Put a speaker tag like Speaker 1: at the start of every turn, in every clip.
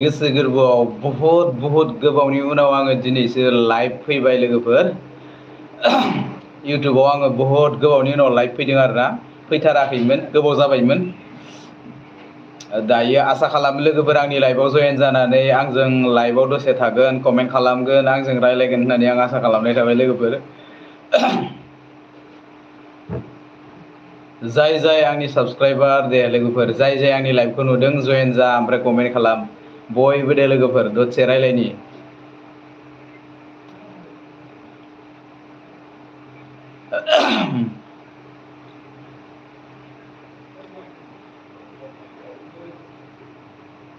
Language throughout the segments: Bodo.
Speaker 1: गोसो गोरबोआव बहुत गोबावनि उनाव आङो दिनैसो लाइभ फैबाय लोगोफोर। इउटुबाव आङो बहुत गोबावनि उनाव लाइभ फैदों आरोना, फैथाराखैमोन, गोबाव जाबायमोन। दायो आसा खालामो लोगोफोर आंनि लाइभआव जयेन जानानै आंजों लाइभआव दसे थागोन, कमेन्ट खालामगोन, आंजों रायलायगोन होननानै आं आसा खालामनाय थाबाय लोगोफोर। जाय आंनि साबसक्राइबार दे लोगोफोर, जाय आंनि लाइभखौ नुदों जयेन जा, ओमफ्राय कमेन्ट खालाम। बयबो दे लोगोफोर दसे रायलायनि।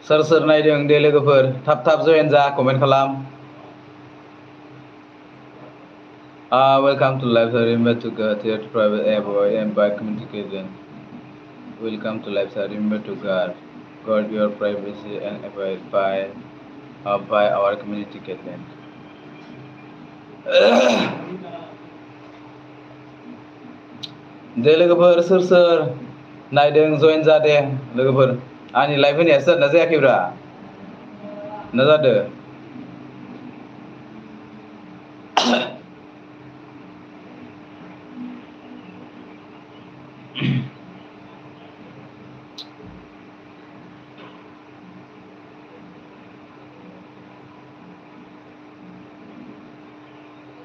Speaker 1: सोर नायदों दे लोगोफोर, थाब जयेन जा, कमेन्ट खालाम। Welcome to live remember to God, your private avoid and by communication. Welcome to live remember to God your privacy and avoid by our community guideline. दे लोगोफोर सोर नायदों जयेन जा दे लोगोफोर। आंनि लाइभ होनाया जादोंना जायाखैब्रा? ना जादों?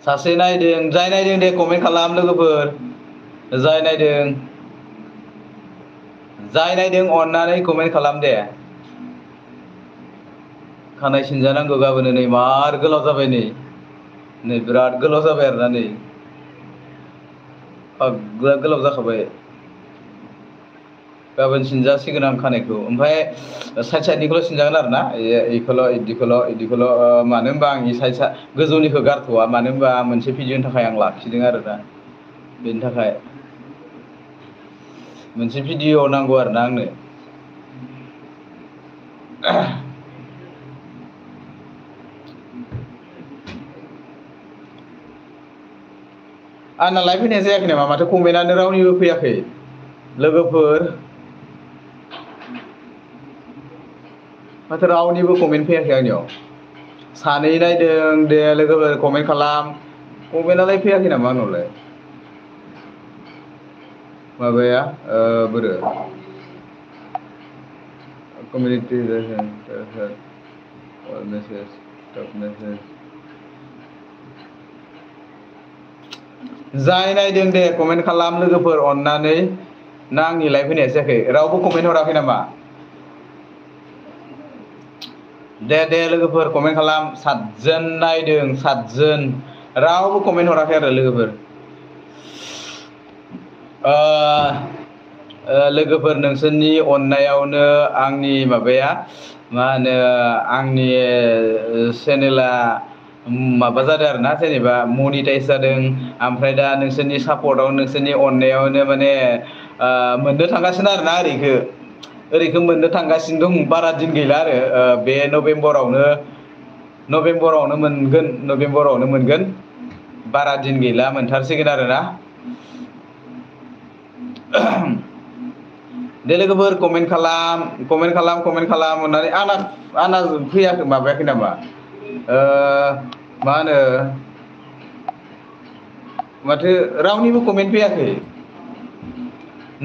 Speaker 1: सासे नायदों, जाय नायदों दे कमेन्ट खालाम लोगोफोर। जाय नायदों अननानै कमेन्ट खालाम दे। खानाय सिनजानांगौ गाबोन, नै मार गोलाव जाबाय, नै बिराद गोलाव जाबाय आरोना, नै फाग्ला गोलाव जाखाबाय। गाबोन सिनजासिगोन आं खानायखौ, ओमफ्राय साइडनिखौल' सिनजागोन आरोना, इदिखौल'। मानो होनबा आं गोजौनिखौ गारथ'वा, मानो होनबा मोनसे भिडिअनि थाखाय आं लाखिदों आरोना, बेनि थाखाय मोनसे भिडिअ नांगौ आरोना आंनो। आंना लाइभ फैनाया जायाखै नामा? माथो कमेन्टआनो रावनिबो फैयाखै लोगोफोर। माथो रावनिबो कमेन्ट फैयाखै आंनियाव। सानै नायदों दे लोगोफोर, कमेन्ट खालाम। कमेन्टआलाय फैयाखै नामा आंनावलाय? माबाया बोरो कमिउनिटि मेसेज जाय नायदों दे कमेन्ट खालाम लोगोफोर अननानै। ना आंनि लाइभ फैनाया जायाखै? रावबो कमेन्ट हराखै नामा? दे लोगोफोर कमेन्ट खालाम। 7 जोन नायदों, 7 जोन, रावबो कमेन्ट हराखै आरो लोगोफोर। लोगोफोर नोंसोरनि अननायावनो आंनि माबाया मा होनो, आंनि चेनेला माबा जादों आरोना, जेनेबा मनिटाइज जादों। ओमफ्राय दा नोंसोरनि सापर्टआव, नोंसोरनि अननायावनो माने मोननो थांगासिनो आरोना, ओरैखो मोननो थांगासिनो दं। बारा दिन गैला आरो बे नभेम्बरावनो मोनगोन। बारा दिन गैला, मोनथारसिगोन आरोना। दे लोगोफोर कमेन्ट खालाम अननानै। आंना फैयाखै, माबायाखै नामा? मा होनो, माथो रावनिबो कमेन्ट फैयाखै।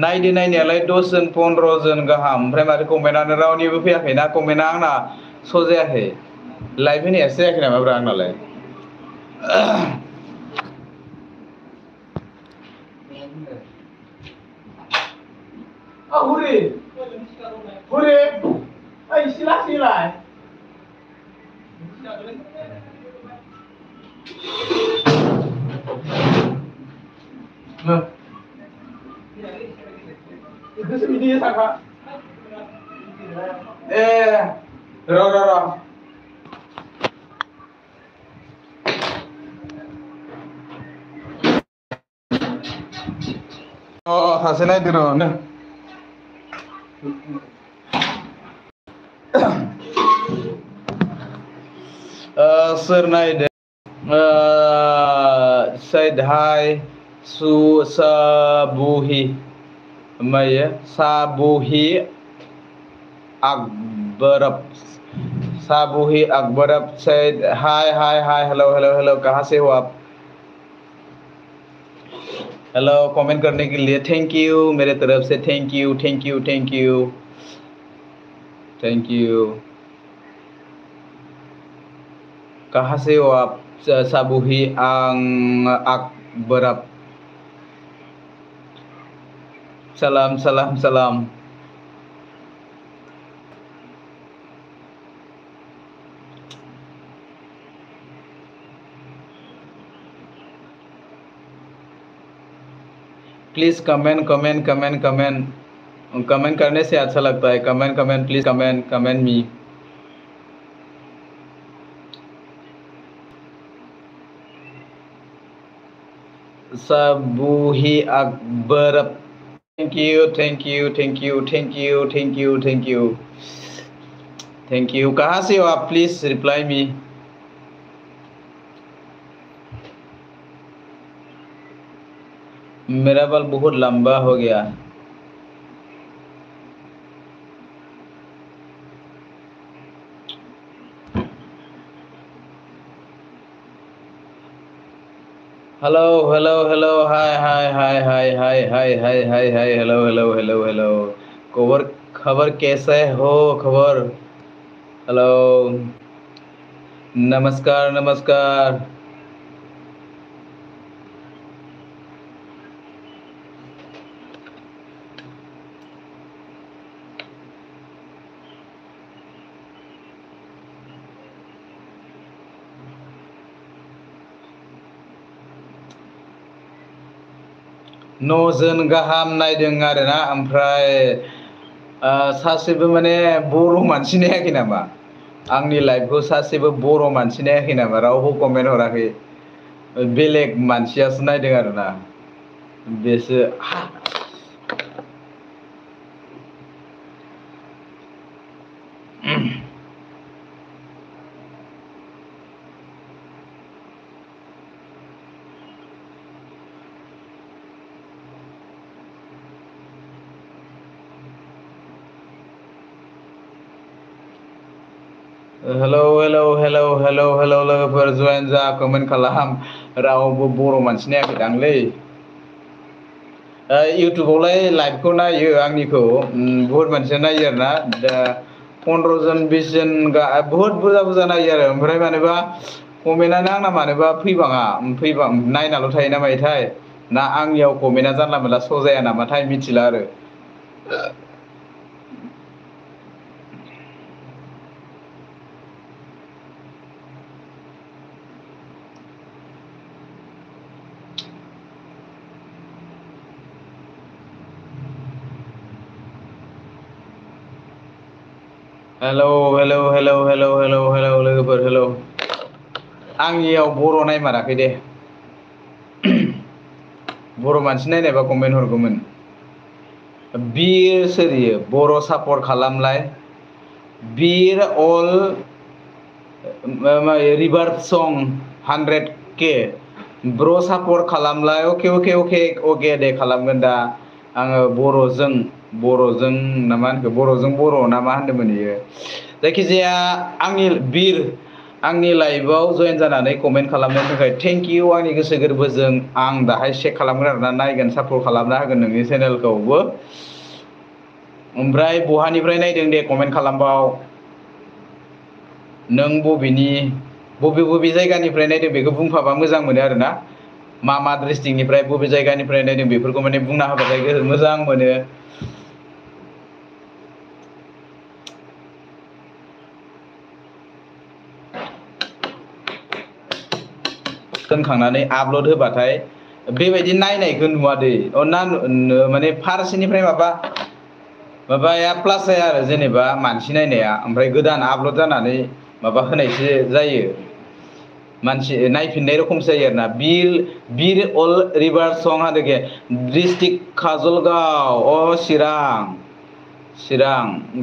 Speaker 1: नायदो नायनायालाय 10 जोन 15 जोन गाहाम, ओमफ्राय माथो कमेन्टआनो रावनिबो फैयाखै। ना कमेन्टआ आंना स' जायाखै, लाइभ होनायासो जायाखै नामाब्रा आंनालाय? एसे लासैलाय। र' सासे नायदो र' नों। सोर नायदों? said hi to Sabuhi Akbarab साबुही Akbar said hi hello कहाँ से हो आप हेलो कमेंट करने के लिए थैंक यू मेरे तरफ से थैंक यू कहाँ से हो आप साबुही अकबर सलाम प्लीज कमेंट करने से अच्छा लगता है comment please comment me Sabuhi Akbar thank you कहाँ से हो आप प्लीज रिप्लाई मी मेरा बाल बहुत लंबा हो गया हेलो हाय हेलो खबर कैसे हो खबर हेलो नमस्कार न'जन गाहाम नायदों आरोना ओमफ्राय सासेबो माने बर' मानसि नायाखै नामा आंनि लाइभखौ सासेबो बर' मानसि नायाखै नामा रावबो कमेन्ट हराखै बेलेग मानसियासो नायदों आरोना बेसो हेलो लोगोफोर जयेन जा कमेन्ट खालाम रावबो बर' मानसि नायाखै दांलै इउटुबावलाय लाइभखौ नायो आंनिखौ बहुत मानसिया नायो आरोना दा 15 जन 20 जन बहुत बुरजा नायो आरो ओमफ्राय मानोबा कमेन्टआनो आंना मानोबा फैबाङा नायनाल' थायो ना मायोथाय ना आंनियाव कमेन्टआ जानला मोनला स' जाया नामाथाय मिथिला आरो हेलो लोगोफोर हेलो आंनियाव बर' नायमाराखै दे बर' मानसि नायनायबा कमेन्ट हरगौमोन बिर सोरियो बर' सापर्ट खालामलाय बिर अल रिभार सं 100K ब्र' सापर्ट खालामलाय अके दे खालामगोन दा आङो बर'जों ना मा होनखो बर'जों बर' ना मा होनदोंमोन इयो जायखिजाया आंनि लाइभआव जयेन जानानै कमेन्ट खालामनायनि थाखाय थेंक इउ आंनि गोसो गोरबोजों आं दाहाय चेक खालामगोन आरोना नायगोन सापर्ट खालामना होगोन नोंनि चेनेलखौबो ओमफ्राय बहानिफ्राय नायदों दे कमेन्ट खालामबाव नों बबे जायगानिफ्राय नायदों बेखौ बुंफाबा मोजां मोनो आरोना मा डिस्ट्रिक्टनिफ्राय बबे जायगानिफ्राय नायदों बेफोरखौ माने बुंना होबाथाय मोजां मोनो दोनखांनानै आपल'ड होबाथाय बेबायदि नायनायखौ नुवा दै माने फारसेनिफ्राय माबाया प्लास जाया आरो जेनेबा मानसि नायनाया ओमफ्राय गोदान आपल'ड जानानै माबा होनायसो जायो मानसि नायफिननाय रखमसो जायो आरोना बिर अल रिभार सं 100K डिस्ट्रिक्ट काजलगाव चिरां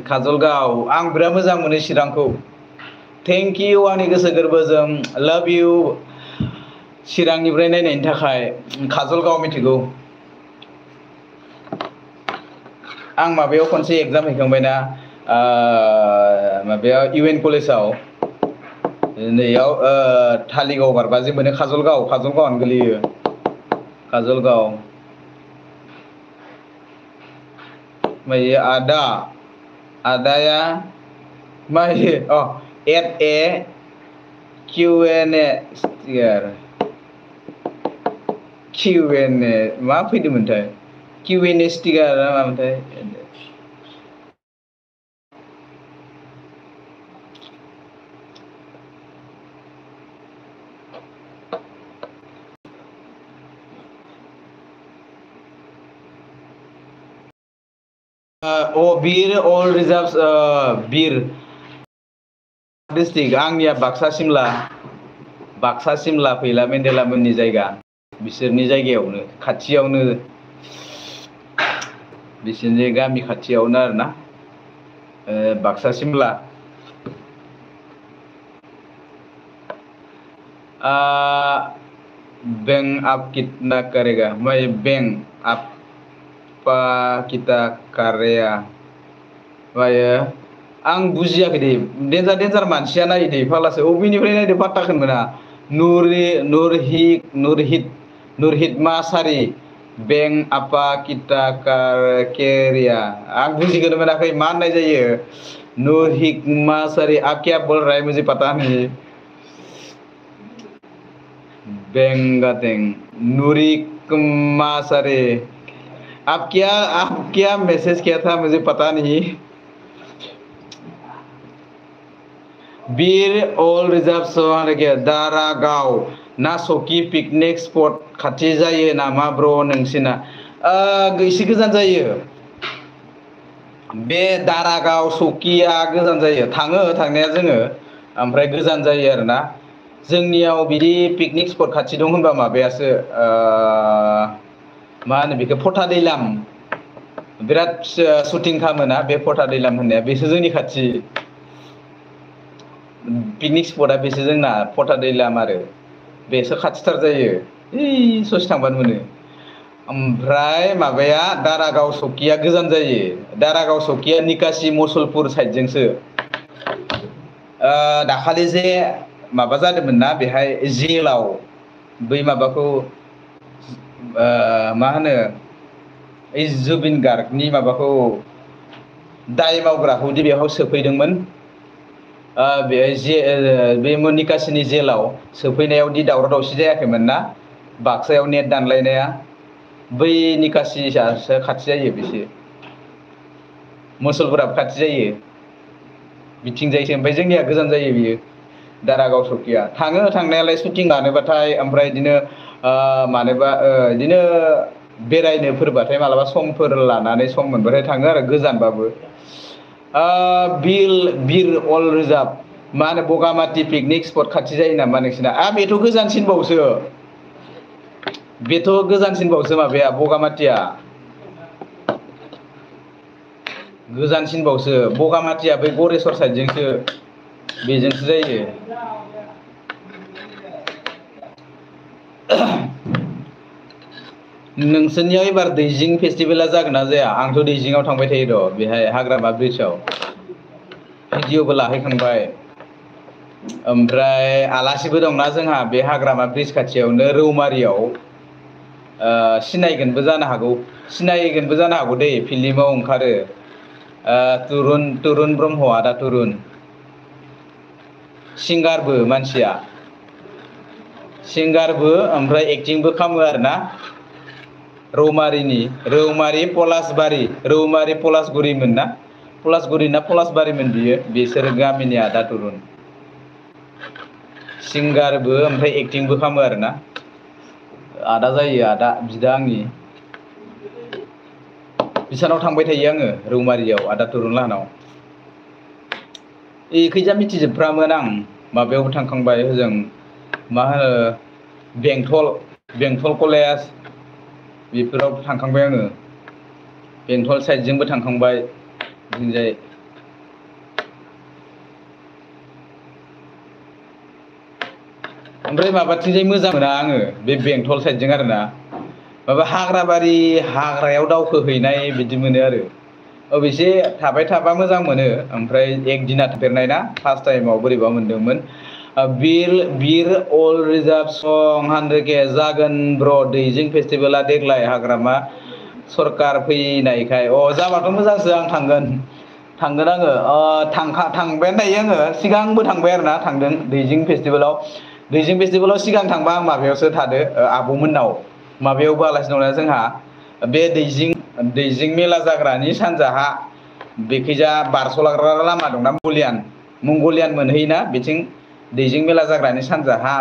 Speaker 1: काजलगाव आं बिराद मोजां मोनो चिरांखौ थेंक इउ आंनि गोसो गोरबोजों लाभ इउ चिरांनिफ्राय नायनायनि थाखाय काजलगाव मिथिगौ आं माबायाव खनसे एग्जाम हैखांबायना माबायाव UN कलेजाव नैयाव थालिगाव बारबा जे मोनो काजलगावआनो गोलैयो काजलगाव ओमफ्राय आदाया मा होयो Q&A मा फैदोंमोनथाय Q&A स्टिकार ना मामोनथाय बीर अल रिजार्भ बीर डिस्ट्रिक्ट आंनिया बाक्सा सिमला फैला मेन्देला मोननि जायगा बिसोरनि जायगायावनो खाथियावनो बिसोरनि गामि खाथियावनो आरोना बाक्सा सिमला बैंक आप कितना करेगा मैं बैंक आप kita karya ओमफ्रायो आं बुजियाखै दे डेन्जार मानसिया नायो दे फालासो अबेनिफ्राय नायदो पात्ताखौनो मोना नुरहित मासारि बेंक आपा किता केरिया आं बुजिखोनो मोनाखै मा होननाय जायो नुरहित मासारि आप क्या बोल रहा है मुझे पता नहीं बेंगातें नुरिक मासारि आप क्या मैसेज किया था मुझे पता नहीं बीर ऑल रिजर्व दारागाव ना सकि पिकनिक स्पट खाथि जायो नामा ब्र नोंसिना एसे गोजान जायो बे दारागाव सकिया गोजान जायो थाङो थांनाया जोङो ओमफ्राय गोजान जायो आरोना जोंनियाव बिदि पिकनिक स्पट खाथि दं होनबा माबायासो मा होनो बेखौ फथा दैलाम बिराद शुटिं खालामोना बे फथा दैलाम होननाया बेसो जोंनि खाथि पिकनिक स्पटआ बेसो जोंना फथा दैलाम आरो बेसो खाथिथार जायो ससे थांबानो मोनो ओमफ्राय माबाया दारागाव सकिया गोजान जायो दारागाव सकिया निकासि मुसलपुर साइडजोंसो दाखालि जे माबा जादोंमोन ना बेहाय जेलाव बै माबाखौ मा होनो जुबिन गार्गनि माबाखौ दाय मावग्राखौ दि बेयाव सोफैदोंमोन बे निकासिनि जेलाव सोफैनायाव दि दावराव दावसि जायाखैमोन ना बाक्सायाव नेट दानलायनाया बै निकासियासो खाथि जायो बिसो मुसलपुराबो खाथि जायो बिथिंजायसो ओमफ्राय जोंनिया गोजान जायो बियो दारागाव सकिया थाङो थांनायालाय शुटिं लानोबाथाय ओमफ्राय बिदिनो मानोबा बिदिनो बेरायनो फोरबाथाय मालाबा समफोर लानानै सम मोनबाथाय थाङो आरो गोजानबाबो बीर अल रिजार्भ मा होनो बगामाथि पिकनिक स्पट खाथि जायो नामा नोंसिना बेथ' गोजानसिनबावसो माबाया बगामाथिया गोजानसिनबावसो बगामाथिया बै गरेस्वर साइडजोंसो बेजोंसो जायो नोंसोरनियाव एबार दैजिं फेस्टिभेला जागोन ना जाया आंथ' दैजिङाव थांबाय थायो र' बेहाय हाग्रामा ब्रिड्जआव भिडिअबो लाहैखांबाय ओमफ्राय आलासिबो दंना जोंहा बे हाग्रामा ब्रिड्ज खाथियावनो रौमारियाव सिनायगोनबो जानो हागौ दै फिल्माव ओंखारो तुरुन ब्रह्म आदा तुरुन सिंगारबो ओमफ्राय एक्टिंबो खालामो आरोना रौमारि पलासगुरिमोन ना पलासबारिमोन बिसोर गामिनि आदा तुरुन सिंगारबो ओमफ्राय एक्टिंबो खालामो आरोना आदा जायो बिदा आंनि बिसानाव थांबाय थायो आङो रौमारियाव आदा तुरुन लाहानाव एखैजा मिथिजोबफ्रामोन आं माबायावबो थांखांबाय होजों मा होनो बेंटल कलेज बेफोराव थांखांबाय आङो बेंटल साइडजोंबो थांखांबाय बिथिंजाय ओमफ्राय माबाथिंजाय मोजां मोना आङो बे बेंटल साइडजों आरोना माबा हाग्रायाव दावखोहैनाय बिदि मोनो आरो अबेसे थाबाय थाबा मोजां मोनो ओमफ्राय एक दिना थाफेरनाय ना फार्स्ट टाइमाव बोरैबा मोनदोंमोन बिर अल रिजार्भ सं 100K जागोन ब्र दैजिं फेस्टिभेला देग्लाय हाग्रामा सरकार फैनायखाय जाबाथ' मोजांसो आं थांगोन आङो थांबायानो थायो आङो सिगांबो थांबाय आरोना थांदों दैजिं फेस्टिभेलाव सिगां थांबा आं माबायावसो थादो आब'मोननाव माबायावबो आलासि दंना जोंहा बे दैजिं मेला जाग्रानि सानजाहा बेखैजा बारस'लाग्रा लामा दंना मंगलियान मोनहैयोना बिथिं दैजिं मेला जाग्रानि सानजाहा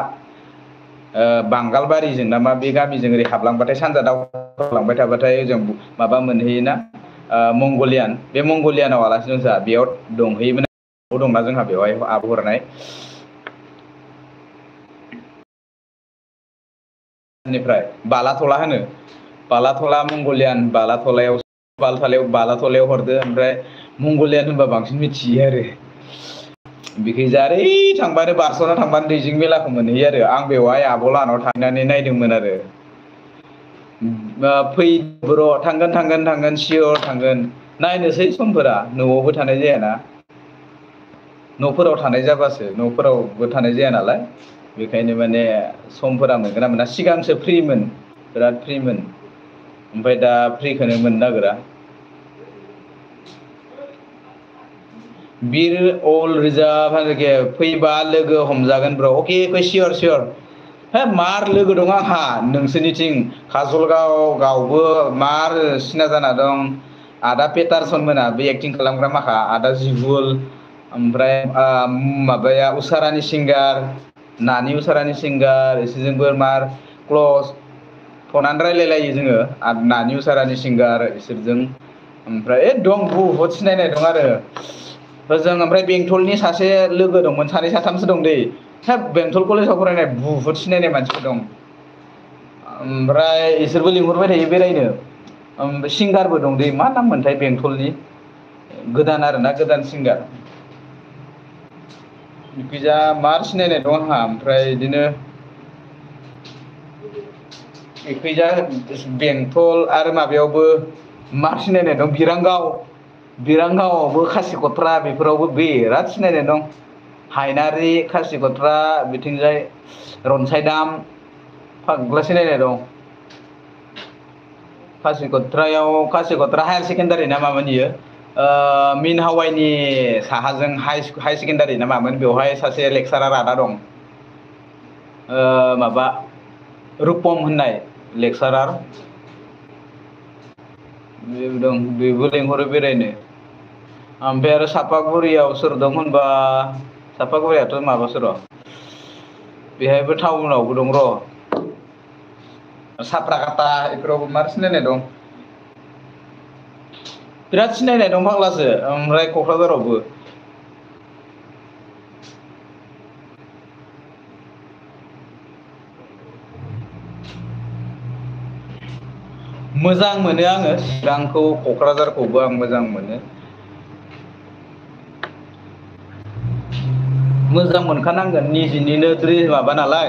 Speaker 1: बांगालबारिजों नामा बे गामिजों ओरै हाबलांबाथाय सानजा दावखोलांबाय थाबाथाय ओजों माबा मोनहैयोना मंगलियान बे मंगलियानाव आलासि दं जोंहा बेयाव दंहैयोमोन दंना जोंहा बेवहाय आब' हरनाय निफ्राय बालाथला होनो बालाथला मंगलियान बालाथलायाव हरदो ओमफ्राय मंगलियान होनबा बांसिन मिथियो आरो बिखैजा ओरै थांबानो बारस'ना थांबानो दैजिं मेलाखौ मोनहैयो आरो आं बेवहाय आब' लाहानाव थांनानै नायदोंमोन आरो फै ब्र' थांगोन सियर थांगोन नायनोसै समफोरा न'आवबो थानाय जायाना न'फोराव थानाय जाबासो न'फोरावबो थानाय जाया नालाय बेखायनो माने समफोरा मोनगोन ना मोना सिगांसो फ्रिमोन बिराद फ्रिमोन ओमफ्राय दा फ्रिखौनो मोननो नागिरा बिर अल रिजार्भ 100K फैबा लोगो हमजागोन ब्र अके सियर हे मार लोगो दं आंहा नोंसोरनिथिं काजलगावआवबो मार सिना जाना दं आदा पेटारसन मोना बे एक्टिं खालामग्रा माखा आदा जिबुल ओमफ्राय माबाया उसारानि सिंगार नानि उसारानि सिंगार इसोरजोंबो मार क्लस फनानै रायलायलायो जोङो नानि उसारानि सिंगार इसोरजों ओमफ्राय दं बहुद सिनायनाय दं आरो ओजों ओमफ्राय बेंटलनि सासे लोगो दंमोन सानै साथामसो दं दै हाब बेंटल कलेजाव फरायनाय बुहुद सिनायनाय मानसिफोर दं ओमफ्राय इसोरबो लिंहरबाय थायो बेरायनो सिंगारबो दं दै मा नाम मोनथाय बेंटलनि गोदान आरोना गोदान सिंगार बिखैजा मार सिनायनाय दं आंहा ओमफ्राय बिदिनो एखैजा बेंटल आरो माबायावबो मार सिनायनाय दं बिरांगावआवबो खासिक'त्रा बेफोरावबो बिराद सिनायनाय दं हायनारि खासिक'त्रा बिथिंजाय रनसाय दाम फाग्ला सिनायनाय दं खासिक'त्रा हायार सेकेण्डारि ना मामोन इयो मिन हावाइनि साहाजों हाइ सेकेण्डारि ना मामोन बेवहाय सासे लेक्सारार आदा दं माबा रुपम होननाय लेक्सारार बेबो दं बेबो लेंहरो बेरायनो ओमफ्राय आरो सापागुरियाव सोर दं होनबा सापागुरियाथ' माबासो र' बेहायबो टाउनावबो दं र' साफ्राकाटा बेफोरावबो मार सिनायनाय दं बिराद सिनायनाय दं फाग्लासो ओमफ्राय क'क्राझारावबो मोजां मोनो आङो चिरांखौ क'क्राझारखौबो आं मोजां मोनखानांगोन निजिनिनो माबा नालाय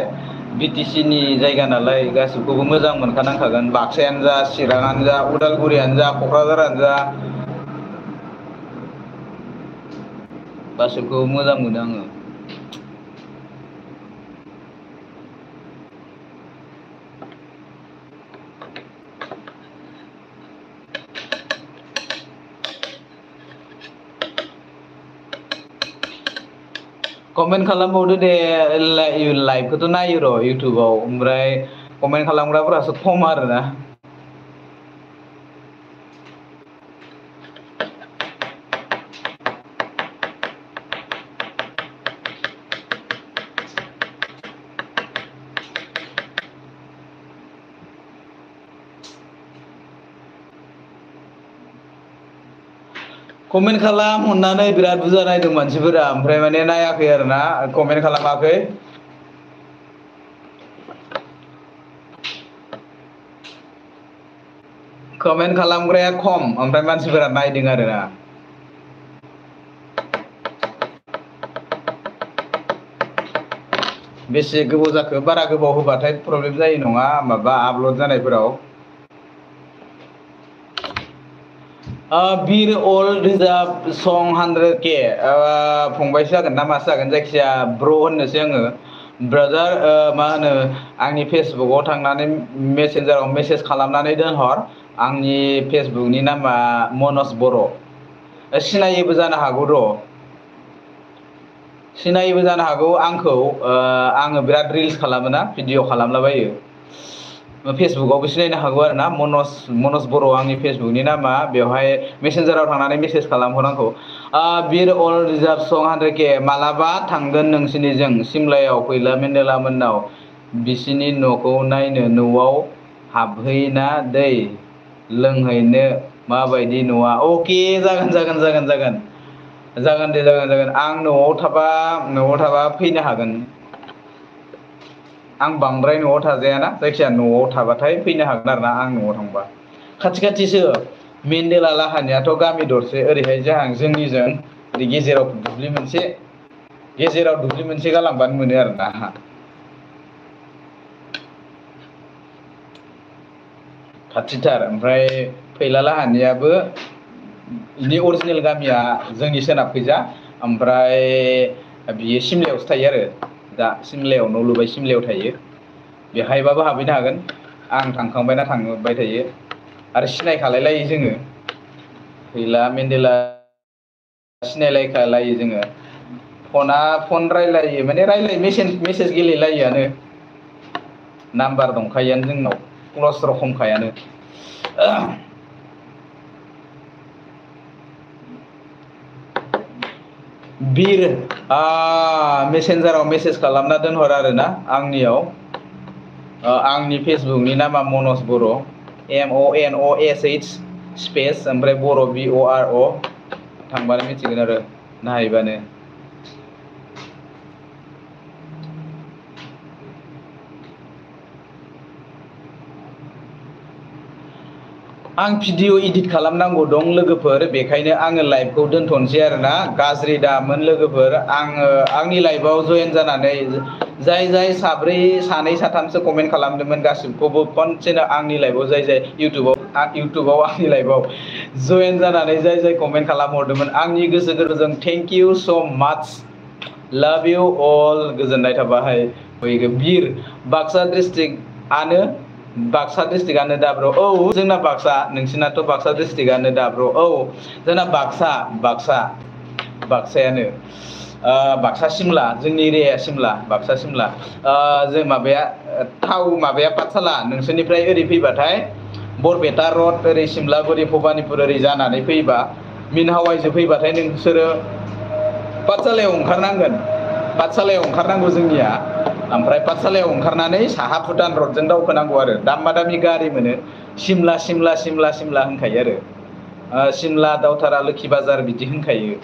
Speaker 1: BTC-नि जायगा नालाय गासिबखौबो मोजां मोनखानांखागोन बाक्सायानो जा चिराङानो जा उदालगुरियानो जा क'क्राझारानो जा गासिबखौबो मोजां मोनो आङो कमेन्ट खालामबावदो दे लाइभखौथ' नायो र' इउटुबाव ओमफ्राय कमेन्ट खालामग्राफोरासो खम आरोना कमेन्ट खालाम अननानै बिराद बुरजा नायदों मानसिफोरा ओमफ्राय माने नायाखै आरोना कमेन्ट खालामाखै कमेन्ट खालामग्राया खम ओमफ्राय मानसिफोरा नायदों आरोना बेसे गोबाव जाखो बारा गोबाव होबाथाय प्रब्लेम जायो नङा माबा आपल'ड जानायफोराव बिर अल रिजार्भ सं 100K फंबायसो जागोन ना मासो जागोन जायखिजाया ब्र होननोसै आङो ब्रादार मा होनो आंनि फेसबुकआव थांनानै मेसेन्जाराव मेसेज खालामनानै दोनहर आंनि फेसबुकनि नामा मनज बर' सिनायोबो जानो हागौ र' सिनायोबो जानो हागौ आंखौ आङो बिराद रिल्स खालामोना भिडिअ खालामलाबायो फेसबुकआवबो सिनायनो हागौ आरो ना मनज बर' आंनि फेसबुकनि नामा बेवहाय मेसेन्जाराव थांनानै मेसेज खालामहर आंखौ बिर अल रिजार्भ सं 100K मालाबा थांगोन नोंसिनिजों सिमलायाव फैला मेन्देला मोननाव बिसिनि न'खौ नायनो न'आव हाबहैना दै लोंहैनो माबायदि न'आ अके जागोन जागोन जागोन जागोन जागोन दे जागोन आं न'आव थाबा फैनो हागोन आं बांद्राय न'आव थाजायाना जायखिजाया न'आव थाबाथाय फैनो हागोन आरो ना आं न'आव थांबा खाथि खाथिसो मेन्देला लाहानियाथ' गामि दरसे ओरैहाय जोंनिजों ओरै गेजेराव दुब्लि मोनसे गालांबानो मोनो आरोना खाथिथार ओमफ्राय फैला लाहानियाबो बिनि अरिजिनेल गामिया जोंनि सोनाबखैजा ओमफ्राय बियो सिमलायावसो थायो आरो दा सिमलायाव न' लुबाय सिमलायाव थायो बेहायबाबो हाबहैनो हागोन आं थांखांबायना थांबाय थायो आरो सिनायखालाय लायो जोङो फैला मेन्देला सिनायलायखालायो जोङो फन रायलायो माने मेसेज गेलेलायोआनो नाम्बार दंखायोआनो जोंनाव क्लस रखमखायानो बिर मेसेन्जाराव मेसेज खालामना दोनहर आरोना आंनियाव आंनि फेसबुकनि नामा मनज बर' MONOSH स्पेस ओमफ्राय बर' BORO थांबानो मिथिगोन आरो नायबानो आं भिडिअ इडिट खालामनांगौ दं लोगोफोर बेखायनो आङो लाइभखौ दोनथ'नोसै आरोना गाज्रि दामोन लोगोफोर आङो आंनि लाइभआव जयेन जानानै जाय सानै साथामसो कमेन्ट खालामदोंमोन गासिबखौबो खनसेनो आंनि लाइभआव जाय इउटुबाव आंनि लाइभआव जयेन जानानै जाय कमेन्ट खालामहरदोंमोन आंनि गोसो गोरबोजों थेंक इउ स' माच लाभ इउ अल गोजोननाय थाबाय बिर बाक्सा डिस्ट्रिक्टआनो दा ब्र' औ जोंना बाक्सा नोंसिनाथ' बाक्सा डिस्ट्रिक्टआनो दा ब्र' औ जोंना बाक्सायानो बाक्सा सिमला जोंनि एरियाया सिमला बाक्सा सिमला जों माबाया पाठसाला नोंसोरनिफ्राय ओरै फैबाथाय बरपेटा रड ओरै सिमलागुरि भबानिपुर ओरै जानानै फैबा मिन हावाइजों फैबाथाय नोंसोरो पाठसालायाव ओंखारनांगौ जोंनिया ओमफ्राय पाठसालायाव ओंखारनानै साहा भुटान रडजों दावखोनांगौ आरो दामा दामि गारि मोनो सिमला होनखायो आरो सिमला दावथारा लोखि बाजार बिदि होनखायो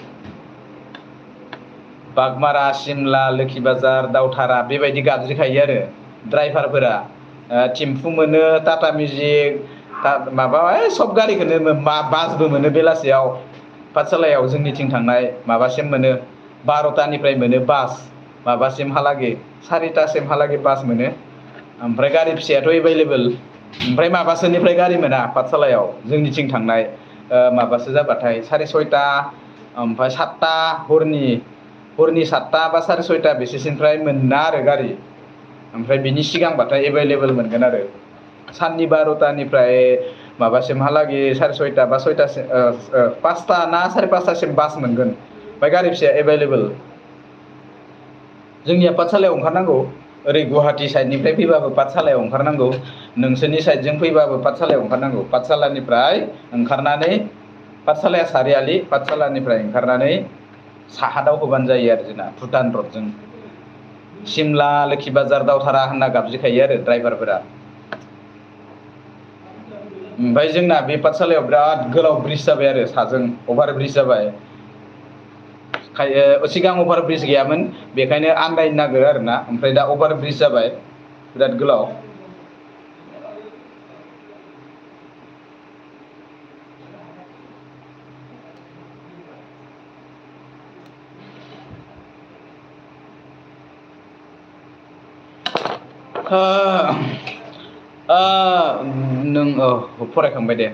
Speaker 1: बागमारा सिमला लोखि बाजार दावथारा बेबायदि गाबज्रिखायो आरो ड्राइभारफोरा थिम्फु मोनो टाटा मेजिक सब गारिखौनो बासबो मोनो बेलासियाव पाठसालायाव जोंनिथिं थांनाय माबासिम मोनो 12टानिफ्राय मोनो बास माबासिमहालागै 4टासिमहालागै बास मोनो ओमफ्राय गारि फिसायाथ' एभेलेबोल ओमफ्राय माबासोनिफ्राय गारि मोना पाठसालायाव जोंनिथिं थांनाय माबासो जाबाथाय 6:30 ओमफ्राय 7टा हरनि 7टा बा 6:30 बेसेसिमनिफ्राय मोना आरो गारि ओमफ्राय बिनि सिगांबाथाय एभेलेबोल मोनगोन आरो साननि 12टानिफ्राय माबासिमहालागै 6:30 बा 6टासिम 5टा ना 5:30टासिम बास मोनगोन ओमफ्राय गारि फिसाया एभेलेबोल जोंनिया पाठसालायाव ओंखारनांगौ ओरै गुवाहाटि साइडनिफ्राय फैबाबो पाठसालायाव ओंखारनांगौ नोंसोरनि साइडजों फैबाबो पाठसालायाव ओंखारनांगौ पाठसालानिफ्राय ओंखारनानै पाठसालाया सारियालि पाठसालानिफ्राय ओंखारनानै साहा दावखोबानो जायो आरो जोंना भुटान रडजों सिमला लोखि बाजार दावथारा होनना गाबज्रिखायो आरो ड्राइभारफोरा ओमफ्राय जोंना बे पाठसालायाव बिराद गोलाव ब्रिज जाबाय आरो साजों अभार ब्रिज जाबाय सिगां अभार ब्रिज गैयामोन बेखायनो आन्दायनो नागिरो आरोना ओमफ्राय दा अभार ब्रिज जाबाय बिराद गोलाव नों फरायखांबाय दे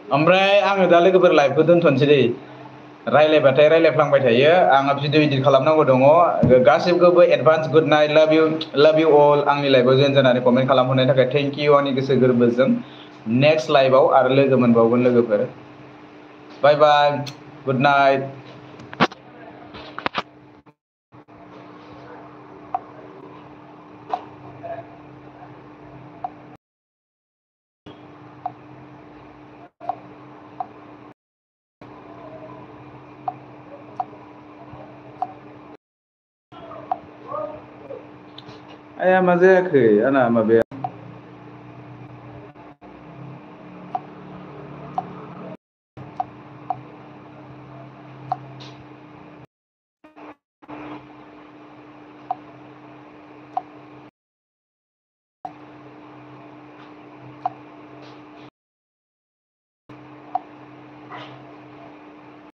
Speaker 1: ओमफ्राय आङो दा लोगोफोर लाइभखौ दोनथ'नोसै दै रायलायबाथाय रायलायफ्लांबाय थायो आंहा भिडिअ इदिट खालामनांगौ दङ गासिबखौबो एडभान्स गुड नाइट लाभ इउ अल आंनि लाइभआव जइन जानानै कमेन्ट खालामहरनायनि थाखाय थेंक इउ आंनि गोसो गोरबोजों नेक्स्ट लाइभआव आरो लोगो मोनबावगोन लोगोफोर बाय बाय गुड नाइट आया मा जायाखै आंना माबाया